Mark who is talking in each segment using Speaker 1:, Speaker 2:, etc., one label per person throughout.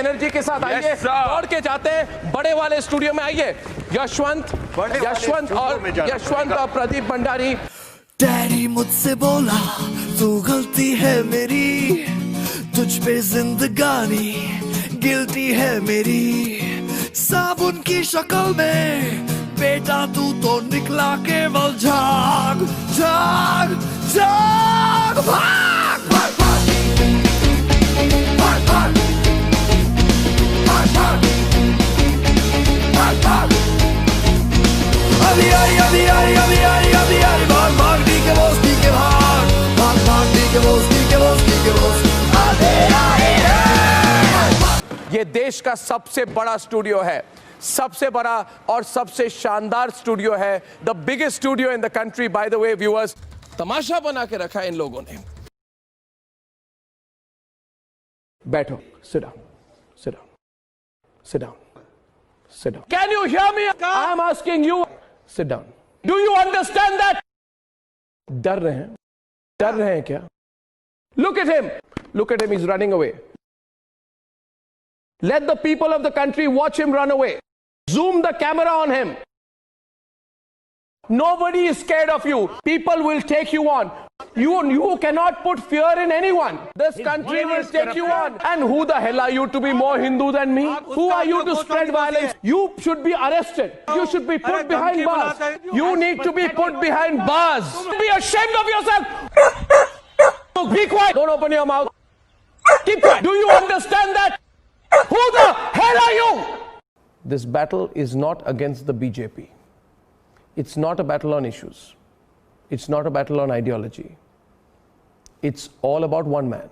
Speaker 1: Energy के साथ आइए, दौड़ के जाते हैं बड़े वाले स्टूडियो में। आइए यशवंत और प्रदीप भंडारी।
Speaker 2: डैडी मुझसे बोला तू गलती है मेरी, तुझ पे जिंदगानी गिल्टी है मेरी। साबुन की शक्ल में बेटा तू तो निकला केवल झाग झाग झाग। भाग भाग भाग भाग भाग भाग भाग भाग। अभी आई अभी आई अभी आई अभी आई। भाग भाग डी के बॉस डी के भाग भाग भाग डी के बॉस डी के बॉस डी के बॉस अभी आई है।
Speaker 1: ये देश का सबसे बड़ा स्टूडियो है, सबसे बड़ा और सबसे शानदार स्टूडियो है, the biggest studio in the country. By the way viewers, तमाशा बना के रखा है इन लोगों ने। बैठो, sit down, sit down, sit down, sit down. Can you hear me? I am asking you, sit down. Do you understand that? डर रहे हैं? डर रहे हैं क्या? Look at him, look at him, he is running away. Let the people of the country watch him run away. Zoom the camera on him. Nobody is scared of you. People will take you on. You cannot put fear in anyone. This country will take you on. And who the hell are you to be more Hindu than me? Who are you to spread violence? You should be arrested. You should be put behind bars. You need to be put behind bars. Be ashamed of yourself. Be quiet. Don't open your mouth. Keep quiet. Do you understand that? Who the hell are you? This battle is not against the BJP. It's not a battle on issues. It's not a battle on ideology. It's all about one man,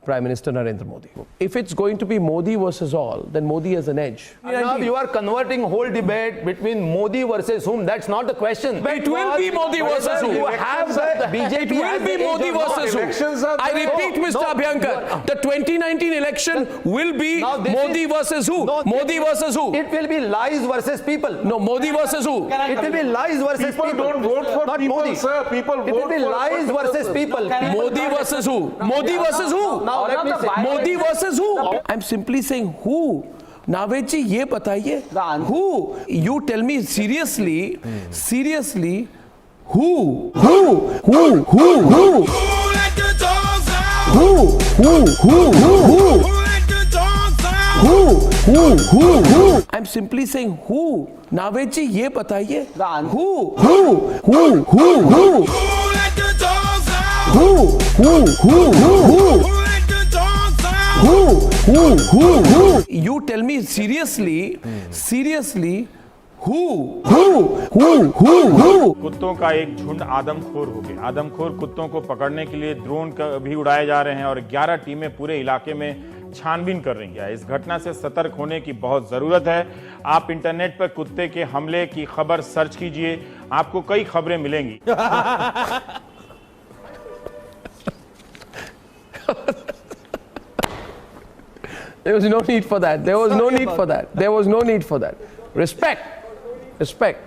Speaker 1: Prime Minister Narendra Modi. If it's going to be Modi versus all, then Modi has an edge.
Speaker 3: Now you are converting whole debate between Modi versus whom. That's not the question.
Speaker 1: It will be Modi versus who.
Speaker 3: You have the BJP.
Speaker 1: It will be Modi versus who. I repeat, Mr. Abhyankar, the 2019 election will be Modi versus who. Modi versus who.
Speaker 3: It will be lies versus people.
Speaker 1: No, Modi versus who.
Speaker 3: It will be lies versus people.
Speaker 4: People don't vote for
Speaker 3: not
Speaker 4: people,
Speaker 3: Modi.
Speaker 4: sir. People
Speaker 3: it will
Speaker 4: vote
Speaker 3: be
Speaker 4: for
Speaker 3: lies versus people.
Speaker 1: Modi versus who. Modi versus who.
Speaker 3: Now let me say.
Speaker 1: Modi versus who? I'm simply saying who. Naved ji ये बताइए, who? You tell me seriously, seriously, who? Who? Who? Who? Who? Who let the dogs out? Who? Who? Who? Who? Who? Who let the dogs out? Who? Who? Who? Who? I'm simply saying who. Naved ji ये बताइए, who? Who? Who? Who? Who? Who let the dogs out? Who? Who? Who? Who? Who? Who? You tell me seriously, seriously, who?
Speaker 4: कुत्तों का एक झुंड आदमखोर हो गया। आदमखोर कुत्तों को पकड़ने के लिए ड्रोन भी उड़ाए जा रहे हैं और 11 टीमें पूरे इलाके में छानबीन कर रही हैं। इस घटना से सतर्क होने की बहुत जरूरत है। आप इंटरनेट पर कुत्ते के हमले की खबर सर्च कीजिए, आपको कई खबरें मिलेंगी।
Speaker 1: There was no need for that. There was no need for that. There was no need for that. Respect. Respect.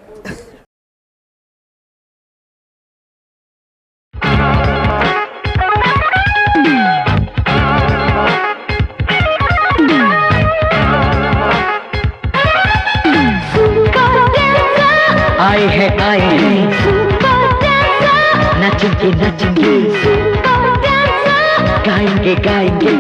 Speaker 5: आए हैं नचेंगे नचेंगे गाएंगे गाएंगे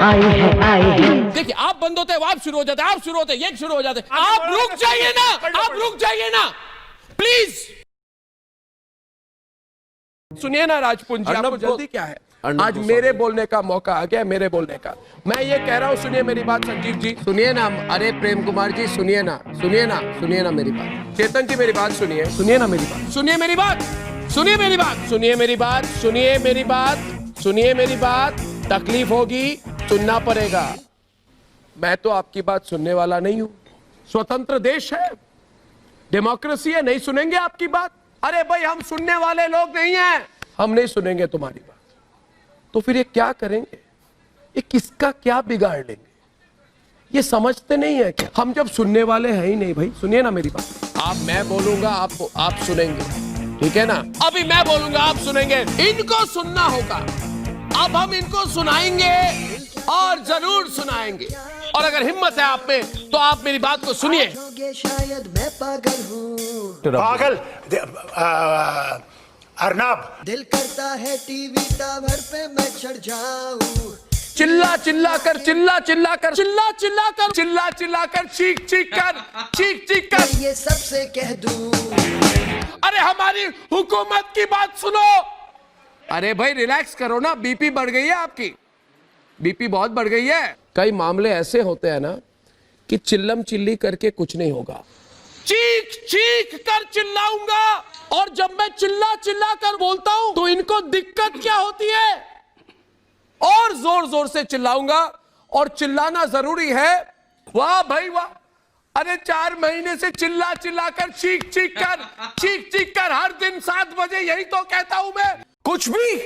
Speaker 5: आए हैं।
Speaker 1: देखिए, आप बंद होते हैं, आप शुरू हो जाते हैं, आप शुरू होते हैं, ये शुरू हो जाते हैं। आप रुक जाइए ना, आप रुक जाइए ना, प्लीज। सुनिए ना राजपूत जी, आपको जल्दी क्या है? आज मेरे बोलने का मौका आ गया, मेरे बोलने का। मैं ये कह रहा हूँ, सुनिए मेरी बात संजीव जी, सुनिए ना। अरे प्रेम कुमार जी, सुनिए ना, सुनिए ना, सुनिए ना मेरी बात। चेतन जी मेरी बात सुनिए, सुनिए ना मेरी बात, सुनिए मेरी बात, सुनिए मेरी बात, सुनिए मेरी बात, सुनिए मेरी बात, सुनिए मेरी बात। तकलीफ होगी, सुनना पड़ेगा। मैं तो आपकी बात सुनने वाला नहीं हूं। स्वतंत्र देश है, डेमोक्रेसी है, नहीं सुनेंगे आपकी बात? अरे भाई, हम सुनने वाले लोग नहीं हैं, हम नहीं सुनेंगे तुम्हारी बात। तो फिर ये क्या करेंगे? ये किसका क्या बिगाड़ लेंगे? ये समझते नहीं है क्या? हम जब सुनने वाले हैं ही नहीं भाई। सुनिए ना मेरी बात। मैं बोलूंगा, आप सुनेंगे। ठीक है ना? अभी मैं बोलूंगा, आप सुनेंगे, इनको सुनना होगा। अब हम इनको सुनाएंगे और जरूर सुनाएंगे। और अगर हिम्मत है आप में तो आप मेरी बात को सुनिए।
Speaker 2: शायद मैं पागल हूँ,
Speaker 6: पागल अर्नब,
Speaker 2: दिल करता है टीवी टावर पे मैं चढ़ जाऊं,
Speaker 1: चिल्ला चिल्ला कर, चिल्ला चिल्ला कर, चिल्ला चिल्ला कर, चिल्ला चिल्ला कर, चीख चीख कर, चीख चीख कर,
Speaker 2: ये सबसे कह दूं।
Speaker 1: अरे हमारी हुकूमत की बात सुनो। अरे भाई रिलैक्स करो ना, बीपी बढ़ गई है आपकी, बीपी बहुत बढ़ गई है। कई मामले ऐसे होते हैं ना कि चिल्लम चिल्ली करके कुछ नहीं होगा, चीख चीख कर चिल्लाऊंगा। और जब मैं चिल्ला चिल्ला कर बोलता हूं तो इनको दिक्कत क्या होती है, और जोर जोर से चिल्लाऊंगा। और चिल्लाना जरूरी है। वाह भाई वाह, अरे 4 महीने से चिल्ला चिल्ला कर, चीख चीख कर हर दिन 7 बजे यही तो कहता हूं मैं। कुछ भी